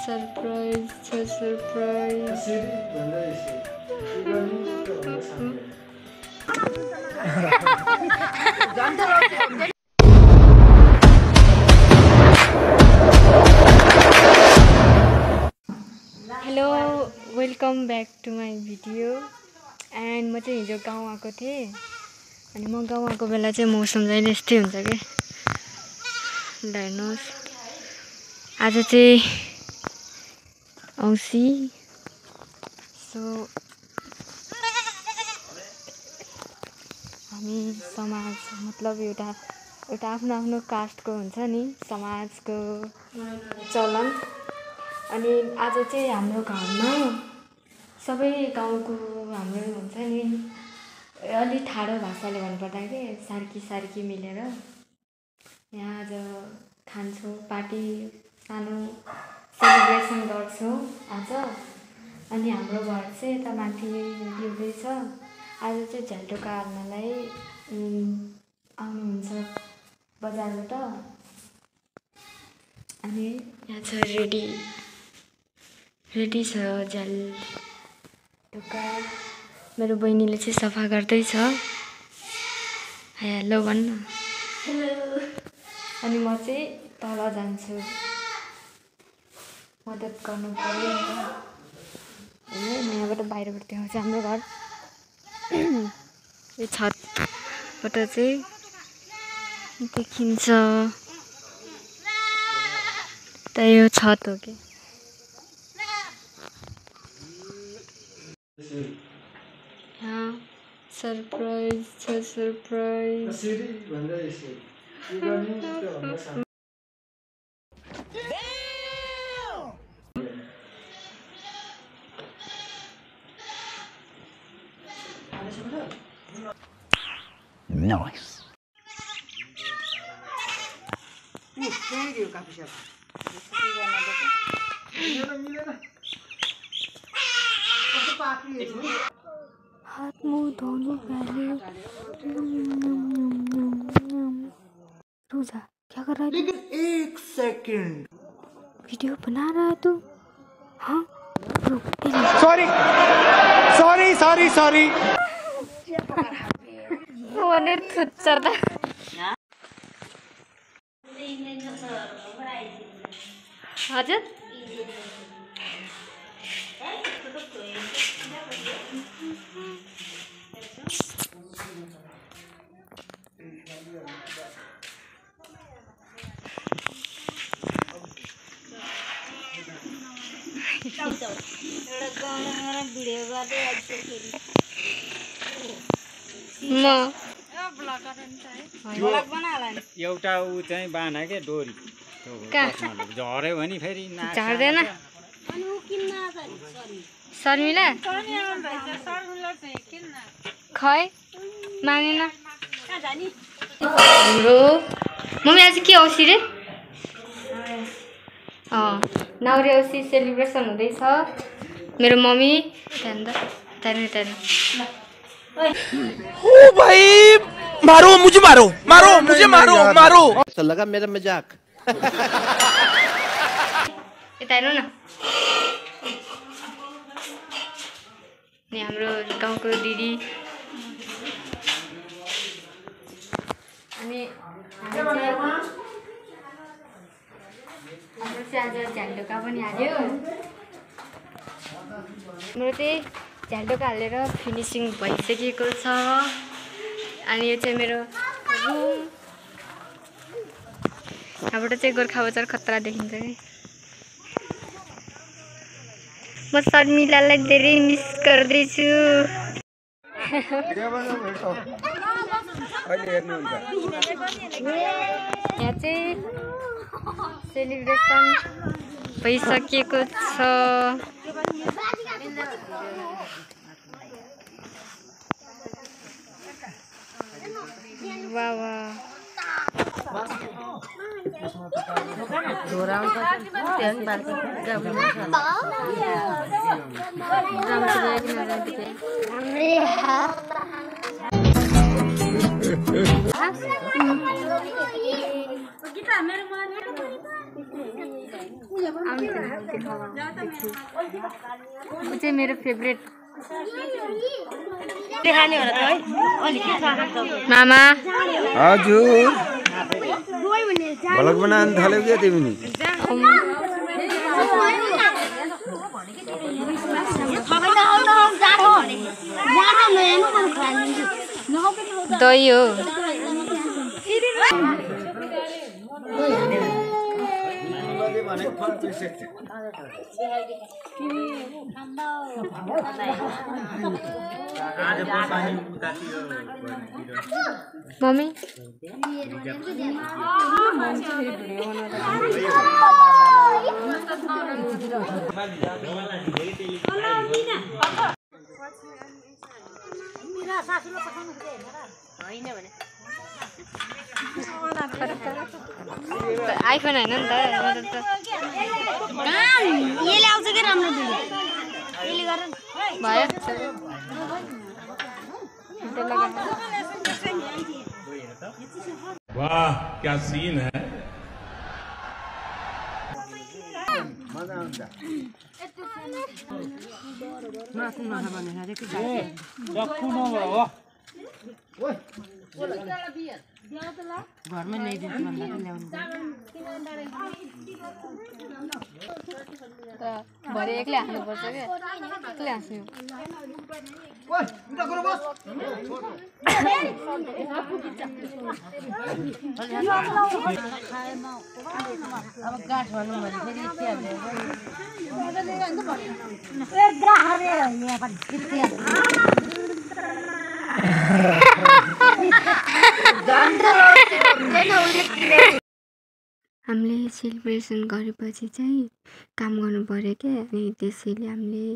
Surprise छ surprise hello welcome back to my video and म चाहिँ हिजो गाउँ आएको थिएँ अनि म गाउँ आएको बेला चाहिँ मौसम जहिले यस्तै हुन्छ कि हेर्नुहोस् आज चाहिँ औँसी सो हामी समाज मतलब एउटा आफ्नो आफ्नो कास्टको हुन्छ नि समाजको चलन अनि आज चाहिँ हाम्रो घरमा सबै गाउँको हाम्रो हुन्छ नि अलि ठाडो भाषाले भन्नुपर्दा के सार्की मिलेर यहाँ आज खान्छौँ पार्टी सानो सेलिब्रेसन गर्छौँ आज अनि हाम्रो घर चाहिँ यता माथि हुँदैछ आज चाहिँ झ्यालटोका हाल्नलाई आउनुहुन्छ बजारबाट अनि यहाँ छ रेडी छ झ्यालटोका मेरो बहिनीले चाहिँ सफा गर्दैछ हेलो भन्न हेलो अनि म चाहिँ तल जान्छु मद्दत गर्नु पर्यो नि त यहाँबाट बाहिरबाट देखाउँछ हाम्रो घर यो छतबाट चाहिँ देखिन्छ त यो छत हो कि सरप्राइज छ surprise Nice. Thank you, coffee shop. हाथ मुँह धोने पहले रोजा क्या कर रहा है? लेकिन एक सेकंड वीडियो बना रहा है तू? हाँ सॉरी वो थुच्चर था हजुर एउटा उ चाहिँ बाना के डोरी झर्यो भने फेरि झार्दैन शर्मिला खै मानेन हाम्रो मम्मी आज के औँसी रे नौरे औँसी सेलिब्रेसन हुँदैछ मेरो मम्मी त्यहाँदेखि ओ भाई मारो ऐसा लगा मेरा मजाक यता हेर्नु न नि हाम्रो गाउँको दिदी अनि हाम्रो चाहिँ आज झ्यालटोका पनि हाल्यो मेरो चाहिँ झ्यालटोका हालेर फिनिसिङ भइसकेको छ अनि यो चाहिँ मेरो रुम यहाँबाट चाहिँ गोर्खा बजार खतरा देखिन्छ कि म शर्मिलालाई धेरै मिस गर्दैछु यहाँ चाहिँ सेलिब्रेसन भइसकेको छ वाह ऊ चाहिँ मेरो फेभरेट मामा। हजुर भलक बनाउन थाल्यौ क्या तिमी नि? दही हो। मम्मी आइफोन होइन नि त यसले आउँछ कि राम्रो दिदी यसले गर भयो। वाह क्या सीन है। घरमै ल्याइदिन्छु भन्दा त ल्याउनु भरे एक्लै हाँस्नुपर्छ क्या एक्लै हाँस्नु। अब गाठ भन्नु भने फेरि हामीले सेलिब्रेसन गरेपछि चाहिँ काम गर्नु पर्यो क्या। अनि त्यसैले हामीले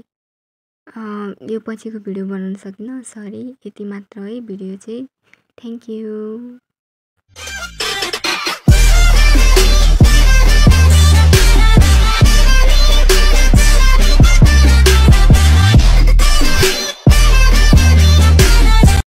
यो पछिको भिडियो बनाउन सकिनँ, सरी। यति मात्र है भिडियो चाहिँ। Thank you.